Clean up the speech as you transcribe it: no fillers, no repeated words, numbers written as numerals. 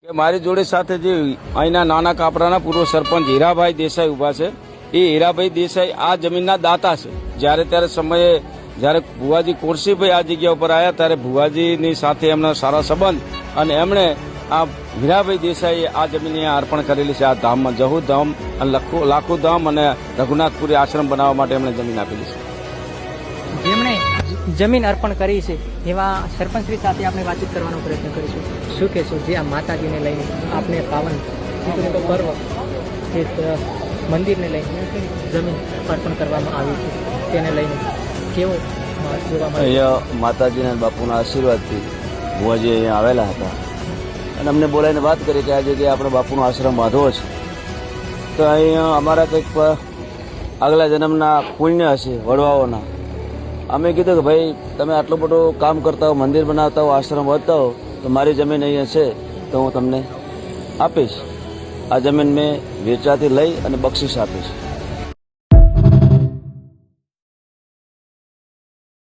કે મારી જોડે સાથે જે અહીંના નાના કાપરાના પૂર્વ સરપંચ હીરાભાઈ દેસાઈ ઉભા છે, એ હીરાભાઈ દેસાઈ આ જમીનના દાતા છે. જ્યારે ત્યારે સમયે જ્યારે ભુવાજી કોરસીભાઈ આ જગ્યા ઉપર આવ્યા ત્યારે ભુવાજીની સાથે એમના સારા સંબંધ અને એમણે આ હીરાભાઈ દેસાઈએ આ જમીન અહીંયા અર્પણ કરેલી છે. આ ધામમાં જહુ ધામ અને લાખો ધામ અને રઘુનાથપુરી આશ્રમ બનાવવા માટે એમણે જમીન આપેલી છે. જેમણે જમીન અર્પણ કરી છે એવા સરપંચશ્રી સાથે આપણે વાતચીત કરવાનો પ્રયત્ન કરીશું. શું કહેશો જે આ માતાજીને લઈને આપણે પાવન દીકરીનો પર્વ જે મંદિરને લઈને જમીન અર્પણ કરવામાં આવી છે તેને લઈને કેવો જોવા મળે? અહીંયા માતાજીના બાપુના આશીર્વાદથી ભુવાજી અહીંયા આવેલા હતા અને અમને બોલાવીને વાત કરી કે આ જગ્યાએ આપણે બાપુનો આશ્રમ બાંધવો છે. તો અહીંયા અમારા કંઈક આગલા જન્મના પુણ્ય હશે વડવાઓના. અમે કીધું કે ભાઈ તમે આટલું બધું કામ કરતા હો, મંદિર બનાવતા હો, આશ્રમ વધતા હો, તો મારી જમીન અહીંયા છે તો હું તમને આપીશ. આ જમીન મેં વેચાથી લઈ અને બક્ષિસ આપીશ.